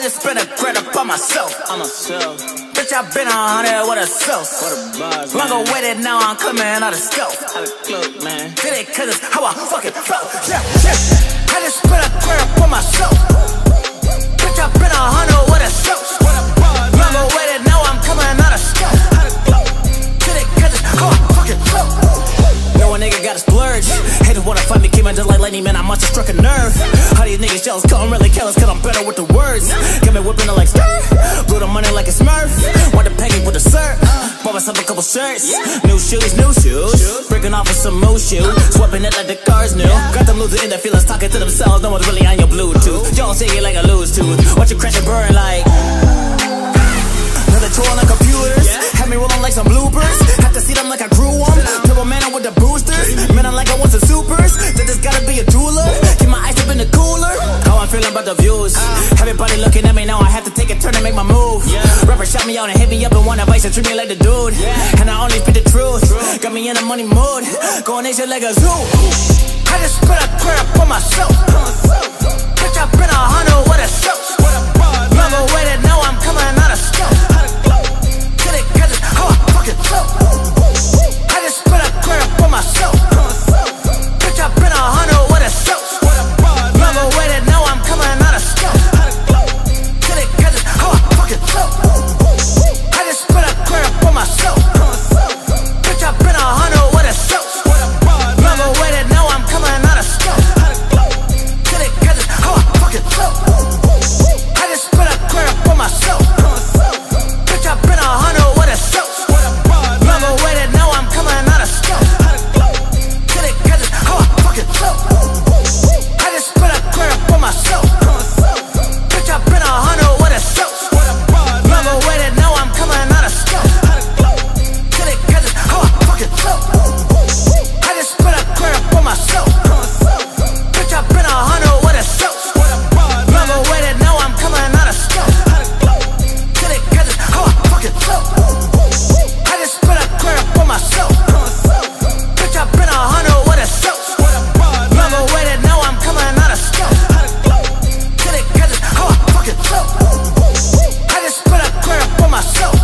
just spent a grand up on myself. Bitch, I been 100 with a sauce. Longer waited, now I'm coming out of scope. Did it cause it's how I fucking flow. Yeah, yeah. I just spent a grand up on myself. Bitch, I been 100 with a sauce. Longer waited, now I'm coming out of scope. Did it cause it's how I fucking flow. No, a nigga got a splurge. Haters wanna fight me, came out just like lightning, man, I must have struck a nerve. How these niggas jealous, cause I'm really careless, cause I'm better with the words. Got me whipping it like skirt, blew the money like a smurf. Want the package with the syrup, bought myself a couple shirts. New shoes, breaking off with some more shoes. Swapping it like the cars new. Got them losing in their feelings, talking to themselves, no one's really on your Bluetooth. Y'all say it like a loose tooth, watch you crash and burn like another tool on the computers, had me rolling like some bloopers. Had to see them like I grew them. Turbo man with the boosters. Man, I'm like I want some supers. That just gotta be a jeweler. Keep my ice up in the cooler. How I'm feeling about the views. Everybody looking at me now. I have to take a turn and make my move. Rapper shot me out and hit me up and want advice and treat me like the dude. And I only speak the truth. Got me in a money mood. Going nation like a zoo. I just spent a grand for myself. Bitch, I been 100 with a sauce. Longer waited, now I'm coming out of scope. Did it cause it's how I fucking flow. I just spent a grand for myself. Bitch, I been 100 with a sauce. Longer waited, now I'm coming out of scope. Did it cause it's how I fucking flow. I just spent a grand for myself. Bitch, I been 100 with a sauce. Longer waited, now I'm coming out of scope. Did it cause it's how I fucking flow. I just spent a grand for myself. Bitch, I been 100 with a sauce. Longer waited, now I'm coming out of scope. Did it cause it's how I fucking flow. I just spent a grand for myself. Bitch, I been 100 with a sauce. Longer waited, now I'm coming out of scope. Did it cause it's how I fucking flow. I just spent a grand for myself. Bitch, I been 100 with a sauce. Longer waited, now I'm coming out of scope. Did it cause it's how I fucking flow. I just spent a grand for myself. Bitch, I been 100 with a sauce. Longer waited, now I'm coming out of scope. Did it cause it's how I fucking flow. I just spent a grand for myself.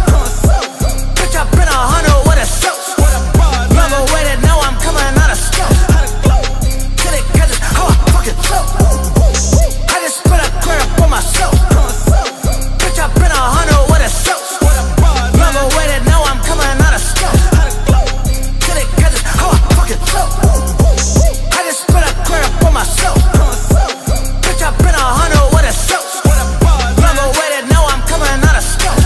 Bitch, I been 100 with a sauce. Longer waited, now I'm coming out of scope. Did it cause it's how I fucking flow. I just spent a grand for myself. Bitch, I been 100 with a sauce. Longer waited, now I'm coming out of scope. Did it cause it's how I fucking flow. I just spent a grand for myself. Bitch, I been 100 with a sauce. Longer waited, now I'm coming out of scope.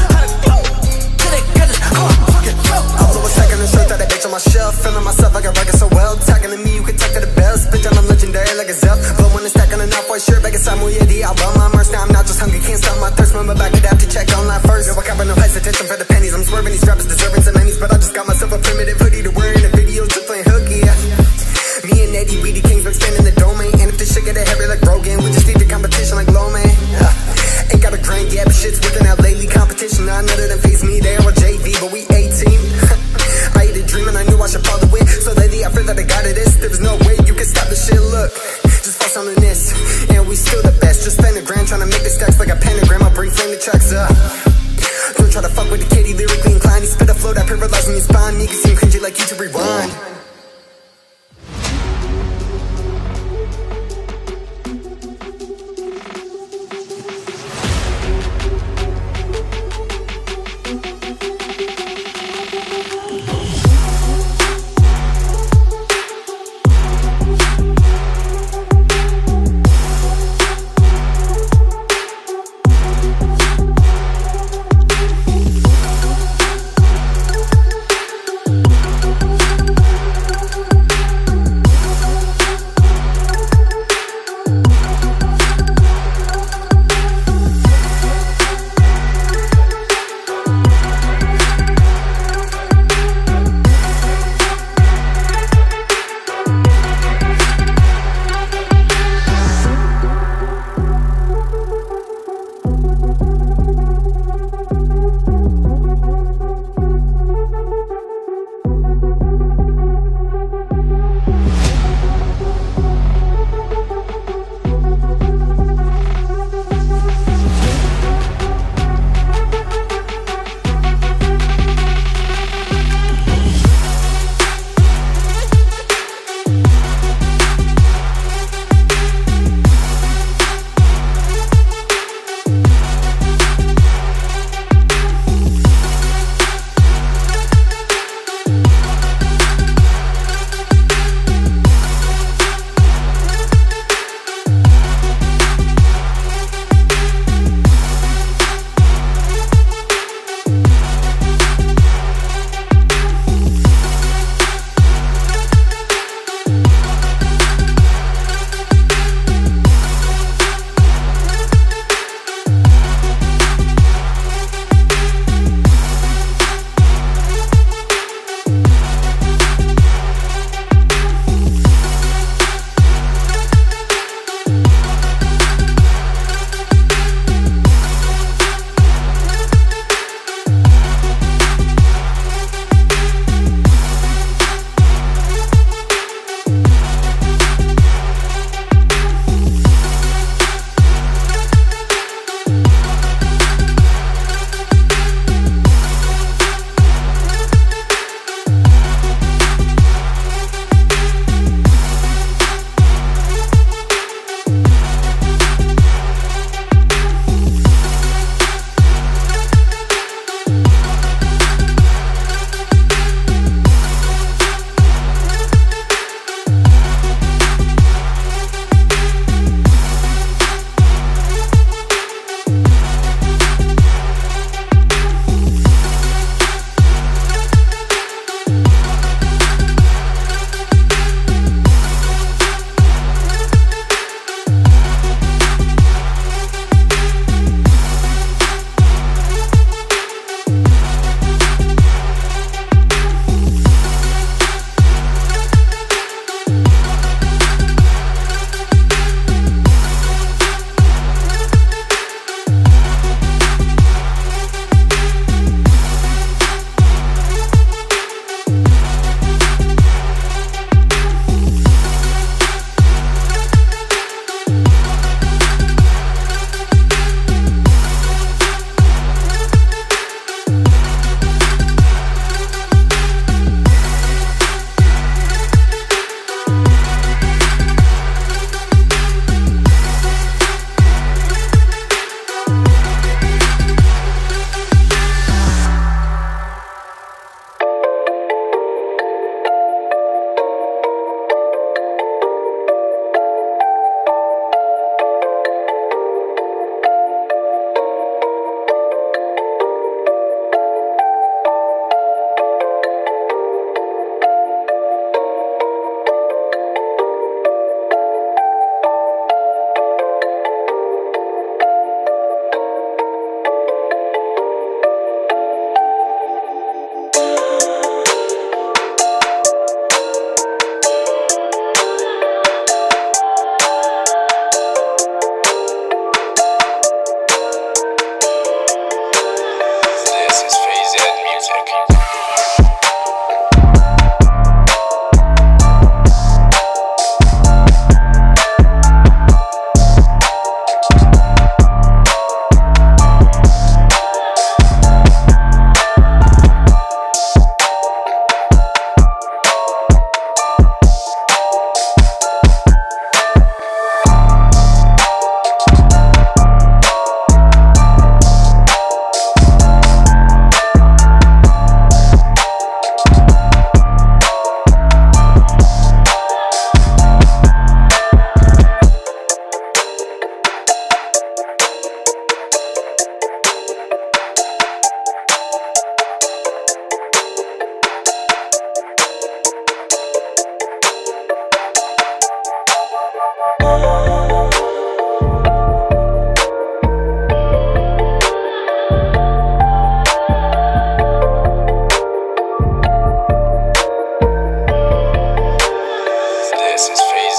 Did it cause it's how I fucking flow. Although a second and shirt that bitch on my shelf. Feeling myself like I rock it so well. Talking to me, you can talk to the bells. Bitch, I'm legendary like a Zell. But when it's stacking enough for sure, back inside muy the album, my merch. Now I'm not just hungry, can't stop my thirst. Remember back at to check online first. Yo, I cover no hesitation for the pennies. I'm swerving these rappers deserving some pennies. But I just got myself a primitive hoodie to wear in the video, just playing hooky, yeah. Me and Eddie, we the kings, we're expanding the domain. And if this shit get a heavy like Rogan, we just need the competition like low, man. Ain't got a grind, yeah, but shit's working out lately. Competition, none of them face me, they are JV, but we 18. I had a dream and I knew I should follow it. So lately I feel that I got it. There was no way you can stop this shit, look. Just focus on this, and we still the best. Just spend a grand trying to make the stacks like a pentagram. I'll bring flame the tracks up. Don't try to fuck with the kitty, lyrically inclined. He spit a flow that paralyzing your spine. Niggas seem cringy like YouTube Rewind.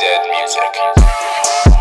Music.